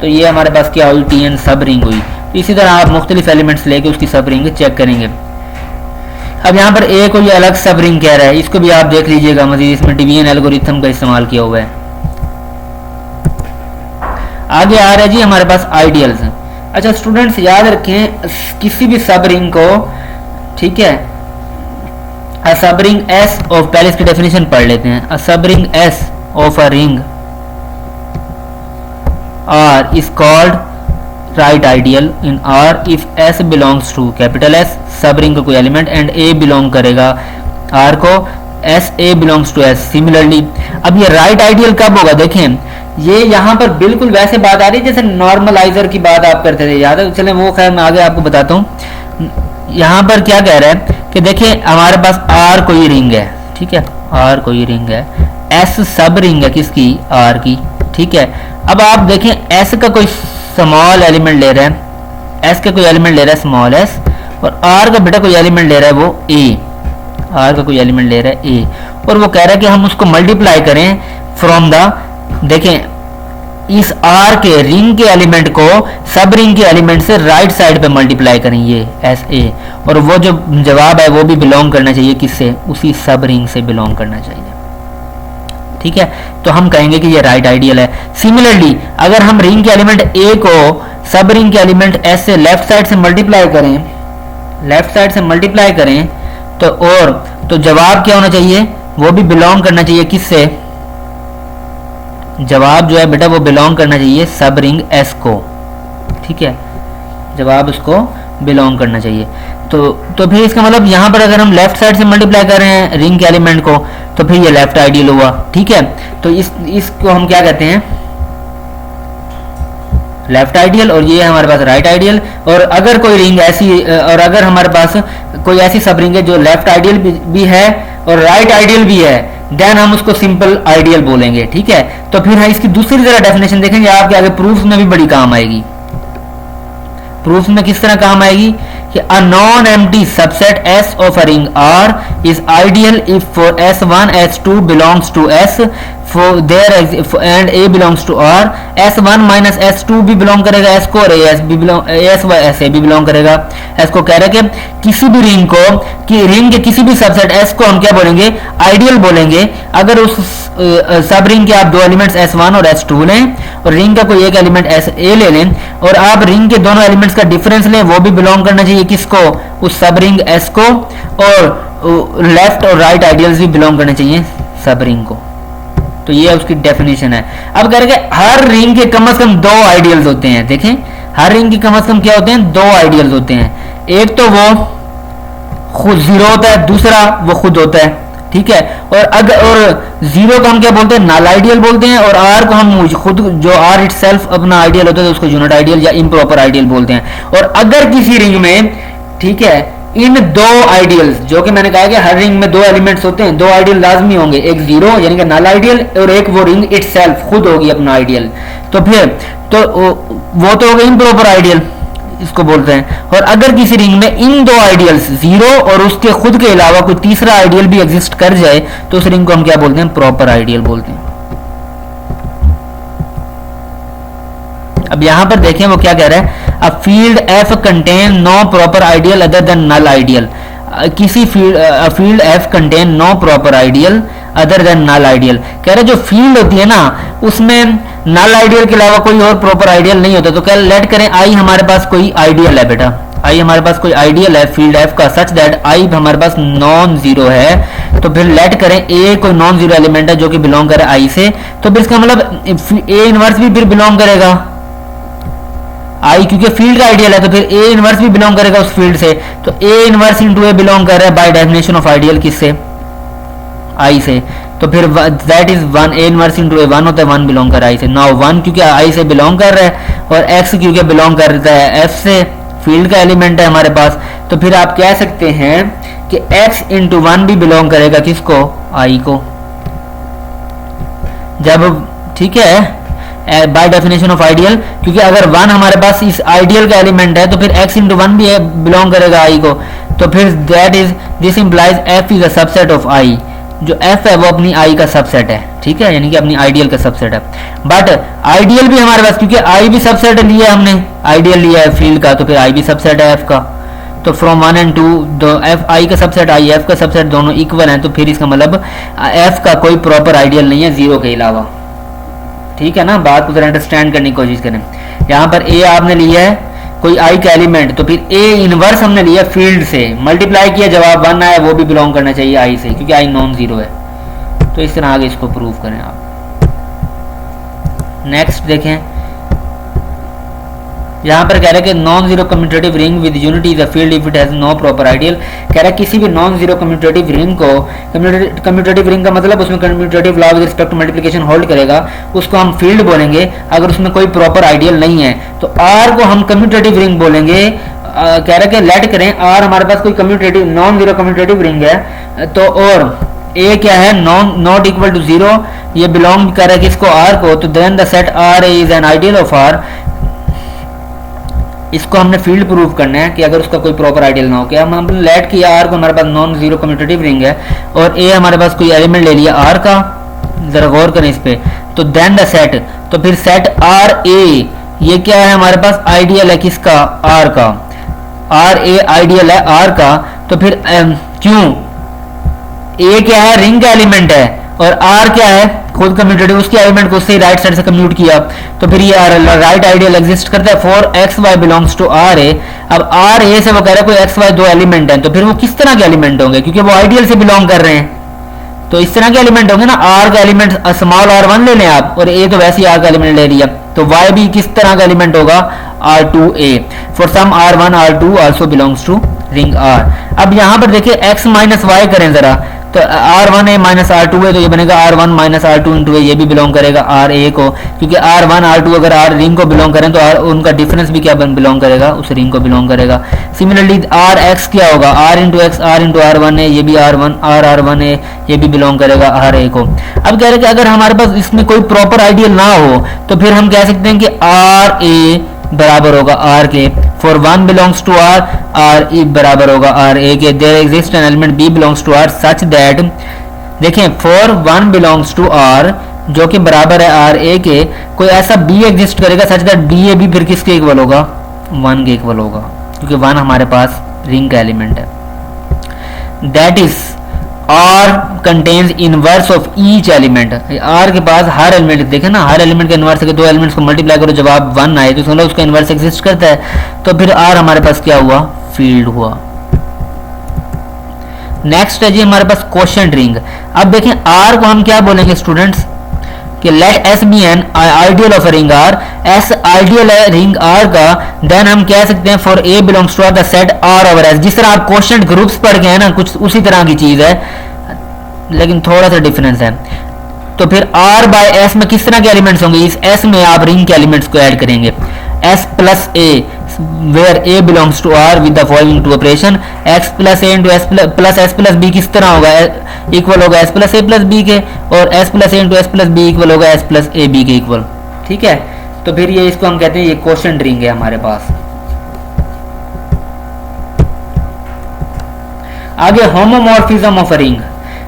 तो ये हमारे पास क्या हुई, टी एन सब रिंग हुई। तो इसी तरह आप मुख्तलिफ एलिमेंट्स लेके उसकी सब रिंग चेक करेंगे। अब यहाँ पर ए को ये अलग सब रिंग कह रहा है, इसको भी आप देख लीजिएगा मजीद, इसमें डिवीजन एल्गोरिथम का इस्तेमाल किया हुआ है। आगे आ रहा है जी हमारे पास आइडियल्स। अच्छा स्टूडेंट्स याद रखें, किसी भी सब रिंग को, ठीक है, अ सब रिंग एस ऑफ, पहले इसकी डेफिनेशन पढ़ लेते हैं। अ सब ring s of a ring r is called right ideal in r if s belongs to capital s, subring का कोई एलिमेंट, एंड ए बिलोंग करेगा आर को, s a belongs to s. Similarly अब ये right ideal कब होगा, देखें ये यहाँ पर बिल्कुल वैसे बात आ रही है जैसे नॉर्मलाइजर की बात आप करते थे, याद है, चले वो खैर मैं आगे आपको बताता हूँ। यहाँ पर क्या कह रहा है कि देखिए हमारे पास आर कोई रिंग है, ठीक है, आर कोई रिंग है, एस सब रिंग है किसकी, आर की, ठीक है। अब आप देखें एस का कोई स्मॉल एलिमेंट ले रहा है, एस का कोई एलिमेंट ले रहा है स्मॉल एस, और आर का बेटा कोई एलिमेंट ले रहा है वो ए, आर का कोई एलिमेंट ले रहा है ए, और वो कह रहा है कि हम उसको मल्टीप्लाई करें फ्रॉम द, देखें इस आर के रिंग के एलिमेंट को सब रिंग के एलिमेंट से राइट साइड पे मल्टीप्लाई करें, ये एस ए, और वो जो जवाब है वो भी बिलोंग करना चाहिए किससे, उसी सब रिंग से बिलोंग करना चाहिए, ठीक है। तो हम कहेंगे कि ये राइट आइडियल है। सिमिलरली अगर हम रिंग के एलिमेंट ए को सब रिंग के एलिमेंट एस से लेफ्ट साइड से मल्टीप्लाई करें, लेफ्ट साइड से मल्टीप्लाई करें, तो और तो जवाब क्या होना चाहिए, वो भी बिलोंग करना चाहिए किससे, जवाब जो है बेटा वो बिलोंग करना चाहिए सब रिंग एस को, ठीक है, जवाब उसको बिलोंग करना चाहिए। तो फिर इसका मतलब यहाँ पर अगर हम लेफ्ट साइड से मल्टीप्लाई कर रहे हैं रिंग के एलिमेंट को, तो फिर ये लेफ्ट आइडियल हुआ, ठीक है। तो इसको हम क्या कहते हैं, लेफ्ट आइडियल, और ये हमारे पास राइट आइडियल। और अगर कोई रिंग ऐसी, और अगर हमारे पास कोई ऐसी सब रिंग है जो लेफ्ट आइडियल भी है और राइट आइडियल भी है, देन हम उसको सिंपल आइडियल बोलेंगे, ठीक है। तो फिर हम इसकी दूसरी जरा डेफिनेशन देखेंगे, आपके आगे प्रूफ में भी बड़ी काम आएगी। प्रूफ में किस तरह काम आएगी कि a non empty subset S of a ring R is ideal if for S1 S2 belongs to S for there and A belongs to R, S1 minus S2 भी बिलोंग करेगा S को, और AS भी belong, AS व SA भी belong करेगा S को। कह रहे कि किसी भी रिंग को, कि रिंग के किसी भी सबसेट S को हम क्या बोलेंगे, आइडियल बोलेंगे अगर उस सब रिंग के आप दो एलिमेंट्स S1 और S2 लें, और रिंग का कोई एक एलिमेंट SA ले लें, और आप रिंग के दोनों एलिमेंट्स का डिफरेंस लें, वो भी बिलोंग करना चाहिए किसको, उस सब रिंग S को, और लेफ्ट और राइट आइडियल्स भी बिलोंग करने चाहिए सब रिंग को। तो तो ये उसकी डेफिनेशन है। अब कह रहे हैं हर रिंग के कम से कम दो आइडियल्स होते हैं। देखें हर रिंग के कम से कम क्या होते हैं, दो आइडियल्स होते हैं। एक तो वो खुद जीरो होता है, दूसरा वो खुद होता है, ठीक है। और जीरो को हम क्या बोलते हैं, नल आइडियल बोलते हैं, और आर को हम खुद जो आर इट सेल्फ अपना आइडियल होता है तो उसको यूनिट आइडियल या इम्प्रॉपर आइडियल बोलते हैं। और अगर किसी रिंग में, ठीक है, इन दो आइडियल्स, जो कि मैंने कहा कि हर रिंग में दो एलिमेंट्स होते हैं, दो आइडियल लाजमी होंगे, एक जीरो यानी कि नल आइडियल और एक वो रिंग इट सेल्फ खुद होगी अपना आइडियल, तो फिर तो वो तो हो गया इम्प्रॉपर आइडियल, इसको बोलते हैं। और अगर किसी रिंग में इन दो आइडियल्स जीरो और उसके खुद के अलावा कोई तीसरा आइडियल भी एग्जिस्ट कर जाए तो उस रिंग को हम क्या बोलते हैं, प्रॉपर आइडियल बोलते हैं। अब यहां पर देखें वो क्या कह रहा है, a field F contain no proper ideal other than null ideal. किसी field F contain no proper ideal other than null ideal, कह रहे जो फील्ड होती है ना उसमें नल आइडियल के अलावा कोई और प्रॉपर आइडियल नहीं होता। तो क्या लेट करें आई हमारे पास कोई आइडियल है बेटा, आई हमारे पास कोई आइडियल है फील्ड एफ का सच दैट आई हमारे पास नॉन जीरो है, तो फिर लेट करें ए कोई नॉन जीरो एलिमेंट है जो कि बिलोंग करे आई से, तो फिर इसका मतलब ए इनवर्स भी फिर बिलोंग करेगा आई, क्योंकि फील्ड का आइडियल है तो फिर ए इनवर्स भी बिलोंग करेगा उस फील्ड से। तो A inverse into A belong कर रहा है बाय डेफिनेशन ऑफ आइडियल किससे, आई से। तो फिर that is one, A inverse into A one होता है, वन बिलोंग कर रहा है आई से। नाउ वन क्योंकि आई से बिलोंग कर रहा है और एक्स क्योंकि बिलोंग करता है एफ से, फील्ड का एलिमेंट है हमारे पास, तो फिर आप कह सकते हैं कि एक्स इंटू वन भी बिलोंग करेगा किसको, आई को। जब ठीक है बाय डेफिनेशन ऑफ आइडियल, क्योंकि अगर वन हमारे पास इस आइडियल का एलिमेंट है तो फिर x इंटू वन भी बिलोंग करेगा i को, तो फिर that is this implies f is a subset of i, जो f है वो अपनी i का सबसेट है, ठीक है, यानी कि अपनी आइडियल का सबसेट है। बट आइडियल भी हमारे पास, क्योंकि i भी सबसेट लिया है हमने, आइडियल लिया है फील्ड का, तो फिर i भी सबसेट है f का। तो फ्रॉम 1 एंड 2 दो f i का सबसेट i f का सबसेट दोनों इक्वल हैं, तो फिर इसका मतलब f का कोई प्रॉपर आइडियल नहीं है जीरो के अलावा, ठीक है ना। बात को जरा अंडरस्टैंड करने की कोशिश करें। यहाँ पर a आपने लिया है कोई i का एलिमेंट, तो फिर a इनवर्स हमने लिया फील्ड से, मल्टीप्लाई किया, जवाब 1 आया, वो भी बिलोंग करना चाहिए i से, क्योंकि i नॉन जीरो है। तो इस तरह आगे इसको प्रूव करें आप। नेक्स्ट देखें, यहाँ पर कह रहा है कि non zero commutative ring with unity is a field if it has no proper ideal. कह रहा है किसी भी नॉन जीरो कम्यूटेटिव रिंग को, कम्यूटेटिव रिंग का मतलब उसमें commutative law with respect to multiplication hold करेगा, उसको हम फील्ड बोलेंगे अगर उसमें कोई प्रॉपर आइडियल नहीं है। तो आर को हम कम्यूटेटिव रिंग बोलेंगे। कह रहा है कि लेट करें आर हमारे पास कोई commutative non zero commutative ring है, तो और ए क्या है, नॉट इक्वल टू जीरो, ये बिलोंग कर रहा है किसको, आर को, तो then the set R is an ideal of R. इसको हमने फील्ड प्रूव करना है कि अगर उसका कोई प्रॉपर आइडियल ना हो, क्या हम लेट किया आर को, हमारे पास नॉन जीरो कम्यूटेटिव रिंग है और ए हमारे पास कोई एलिमेंट ले लिया आर का, जरा गौर करें इस पे, तो देन द सेट, तो फिर सेट आर ए ये क्या है हमारे पास, आइडियल है किसका, आर का, आर ए आइडियल है आर का। तो फिर क्यों, ए क्या है, रिंग का एलिमेंट है, और आर क्या है, खुद कम्यूटेटिव, उसके एलिमेंट को उससे राइट साइड से कम्यूट किया, तो फिर ये राइट आइडियल एग्जिस्ट करता है for X Y belongs to R A. अब आर ए से वो कह रहा है कोई एक्स वाई दो एलिमेंट हैं, तो फिर वो किस तरह के एलिमेंट होंगे, क्योंकि वो आइडियल से बिलोंग कर रहे हैं, तो इस तरह के एलिमेंट होंगे ना। आर का एलिमेंट स्मॉल आर वन ले लें आप, और ए तो वैसे ही आर का एलिमेंट ले लिया, तो वाई भी किस तरह का एलिमेंट होगा, R two a, for some R one R two also belongs to ring R. अब यहां पर देखिए एक्स माइनस वाई करें जरा, तो R one A minus R two है, तो ये बनेगा R one minus R two into A, ये भी बिलोंग करेगा आर ए को, क्योंकि आर वन आर टू अगर आर रिंग को बिलोंग करें तो आर उनका डिफरेंस भी क्या बिलोंग करेगा, उस रिंग को बिलोंग करेगा। सिमिलरली आर एक्स क्या होगा, R into X R into R one A, ये भी आर वन ए, ये भी बिलोंग करेगा आर ए को। अब कह रहे कि अगर हमारे पास इसमें कोई प्रॉपर आइडियल ना हो तो फिर हम कह सकते हैं कि आर ए बराबर होगा आर के, for one belongs to R, R E बराबर होगा आर ए के, there exist an element B belongs to R such that, देखें for one belongs to R जो कि बराबर है आर ए के, कोई ऐसा बी एग्जिस्ट करेगा सच दैट बी ए भी फिर किसके इक्वल होगा, वन के इक्वल होगा, क्योंकि वन हमारे पास रिंग का एलिमेंट है। That is R contains inverse of each element, R के पास हर एलिमेंट, देखें ना हर एलिमेंट का इनवर्स है, दो एलिमेंट्स को मल्टीप्लाई करो जवाब 1 आए तो समझो उसका इनवर्स एग्जिस्ट करता है, तो फिर आर हमारे पास क्या हुआ, फील्ड हुआ। नेक्स्ट है जी हमारे पास क्वोशिएंट रिंग। अब देखें आर को हम क्या बोलेंगे स्टूडेंट्स, कि let S be an ideal of ring R, S ideal है रिंग आर का, देन हम कह सकते हैं for a belongs to the set R over S. जिस तरह आप क्वेश्चन ग्रुप्स पढ़ गए हैं ना, कुछ उसी तरह की चीज है, लेकिन थोड़ा सा डिफरेंस है। तो फिर R बाय S में किस तरह के एलिमेंट्स होंगे, इस S में आप रिंग के एलिमेंट्स को ऐड करेंगे, S plus A where A belongs to R with the following two operation, X plus A into S plus B किस तरह होगा, इक्वल होगा S plus A plus B के, और S plus A into S plus B equal होगा S plus A B के equal. ठीक है, तो फिर ये इसको हम कहते हैं ये क्वोशंट रिंग है हमारे पास। आगे होमोमॉर्फिज्म ऑफ अ रिंग।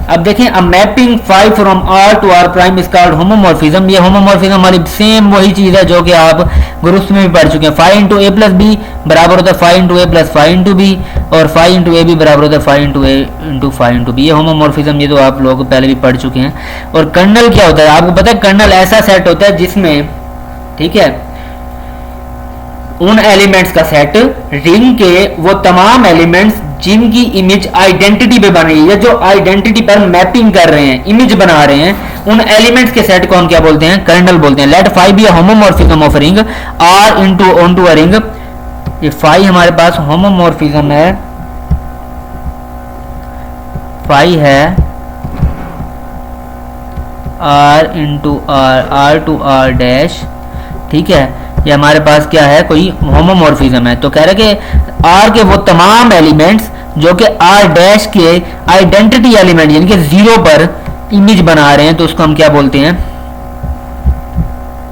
अब देखें, uh mapping phi from R to R prime is called homomorphism. ये होमोमॉर्फिज्म हमारी सेम वही चीज है जो कि आप ग्रुप्स में भी पढ़ चुके हैं। फाई इंटू ए प्लस बी बराबर होता है फाई इंटू ए प्लस फाई इंटू बी, और फाई इंटू ए बी बराबर होता है फाई इंटू ए इंटू फाई इंटू बी। ये होमोमॉर्फिज्म, ये तो आप लोग पहले भी पढ़ चुके हैं। और कर्नल क्या होता है आपको पता है, कर्नल ऐसा सेट होता है जिसमें, ठीक है, उन एलिमेंट्स का सेट, रिंग के वो तमाम एलिमेंट्स जिनकी इमेज आइडेंटिटी पे बन रही है, जो आइडेंटिटी पर मैपिंग कर रहे हैं, इमेज बना रहे हैं, उन एलिमेंट्स के सेट को हम क्या बोलते हैं, कर्नल बोलते हैं। Let phi be homomorphism of ring R into onto a ring. ये फाई हमारे पास होमोमॉर्फिज्म है, फाई है R into R, R to R dash, ठीक है, ये हमारे पास क्या है, कोई होमोमॉर्फिज्म है। तो कह रहे कि आर के वो तमाम एलिमेंट्स जो कि आर डैश के आइडेंटिटी एलिमेंट यानी कि जीरो पर इमेज बना रहे हैं, तो उसको हम क्या बोलते हैं,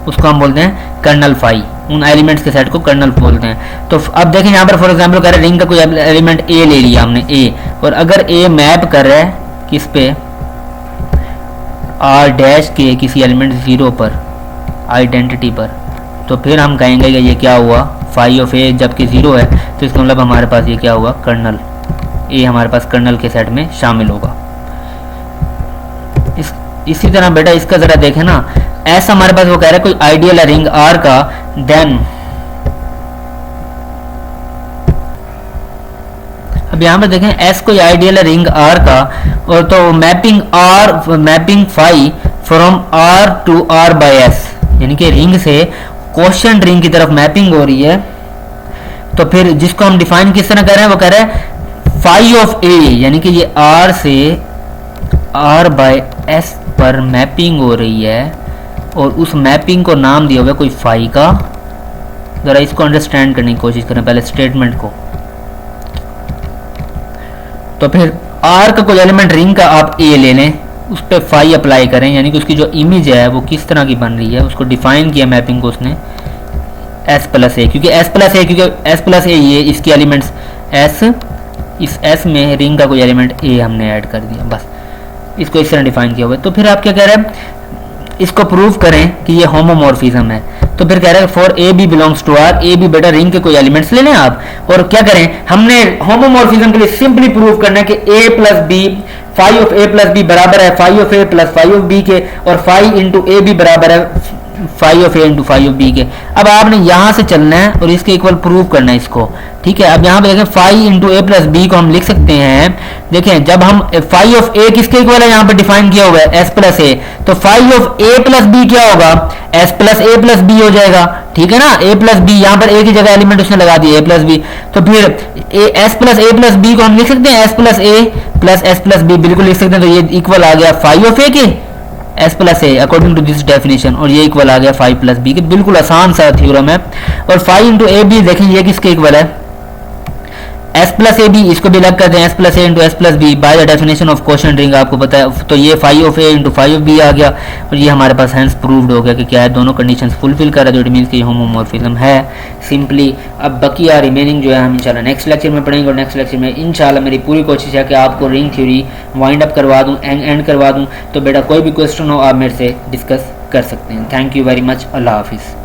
उसको हम बोलते हैं कर्नल फाई। उन एलिमेंट्स के सेट को कर्नल बोलते हैं। तो अब देखें यहाँ पर फॉर एग्जांपल कह रहे हैं रिंग का कोई एलिमेंट ए ले लिया हमने, ए, और अगर ए मैप कर रहा है किस पे, आर डैश के किसी एलिमेंट जीरो पर, आइडेंटिटी पर, तो फिर हम कहेंगे कि ये क्या हुआ, फाई ऑफ ए, जबकि जीरो है तो इसका मतलब हमारे पास ये क्या हुआ, कर्नल, ए हमारे पास कर्नल के सेट में शामिल होगा। इसी तरह बेटा इसका जरा देखें ना, ऐसा हमारे पास वो कह रहा है कोई आइडियल है रिंग आर का, देन अब यहां पर देखें एस कोई आइडियल है रिंग आर का, और तो mapping R, mapping phi from R to R by S, यानी कि रिंग से क्वोशंट रिंग की तरफ मैपिंग हो रही है। तो फिर जिसको हम डिफाइन किस तरह कर रहे हैं, वो कह रहे हैं फाई ऑफ ए, यानी कि ये आर से आर बाय एस पर मैपिंग हो रही है, और उस मैपिंग को नाम दिया हुआ कोई फाई का। जरा इसको अंडरस्टैंड करने की कोशिश करें पहले स्टेटमेंट को। तो फिर आर का कोई एलिमेंट रिंग का आप ए ले लें, उस पर फाई अप्लाई करें, यानी कि उसकी जो इमेज है वो किस तरह की बन रही है, उसको डिफाइन किया मैपिंग को उसने एस प्लस ए, क्योंकि एस प्लस ए, क्योंकि एस प्लस ए ये इसकी एलिमेंट्स एस, इस एस में रिंग का कोई एलिमेंट ए हमने ऐड कर दिया, बस इसको इस तरह डिफाइन किया हुआ है। तो फिर आप क्या कह रहे हैं, इसको प्रूव करें कि ये होमोमॉर्फिज्म है। तो फिर कह रहे हैं for a b belongs to R, a b बेटा रिंग के कोई एलिमेंट्स ले लें आप, और क्या करें, हमने होमोमॉर्फिज्म के लिए सिंपली प्रूव करना है कि A plus B, phi of A plus B बराबर है phi of A plus phi of B के, और फाई इंटू ए बी बराबर है phi of A into phi of B के। अब आपने यहां से चलना है और इसके इक्वल प्रूव करना है इसको, ठीक है। अब यहाँ पे देखें फाई इंटू ए प्लस बी को हम लिख सकते हैं, देखें जब हम फाई ऑफ ए किसके इक्वल है, यहाँ पे डिफाइन किया हुआ है एस प्लस ए, तो phi of A plus b क्या होगा, S plus a plus b हो जाएगा, ठीक है ना। ए प्लस बी, यहाँ पर ए की जगह एलिमेंट उसने लगा दिया ए प्लस बी, तो फिर S plus a plus B को हम लिख सकते हैं S plus a plus S plus B, बिल्कुल लिख सकते हैं। तो ये इक्वल आ गया फाई ऑफ ए के S plus a according to this definition, और ये इक्वल आ गया फाई प्लस बी के, बिल्कुल आसान सा थ्योरम है। और फाई इंटू ए बी देखें ये किसके इक्वल है, एस प्लस ए बी, इसको भी अलग करते हैं S plus A into S plus B by the definition of quotient ring, आपको पता है। तो ये phi of A into phi of B आ गया, और ये हमारे पास हेंस प्रूव्ड हो गया कि क्या है, दोनों कंडीशंस फुलफिल कर रहा है, जो इट मींस कि होमोमॉर्फिज्म है सिंपली। अब बकिया रिमेनिंग जो है हम इंशाल्लाह नेक्स्ट लेक्चर में पढ़ेंगे, और नेक्स्ट लेक्चर में इंशाल्लाह मेरी पूरी कोशिश है कि आपको रिंग थ्योरी वाइंड अप करवा दूँ, एंड करवा दूँ। तो बेटा कोई भी क्वेश्चन हो आप मेरे से डिस्कस कर सकते हैं। थैंक यू वेरी मच, अल्लाह हाफिज़।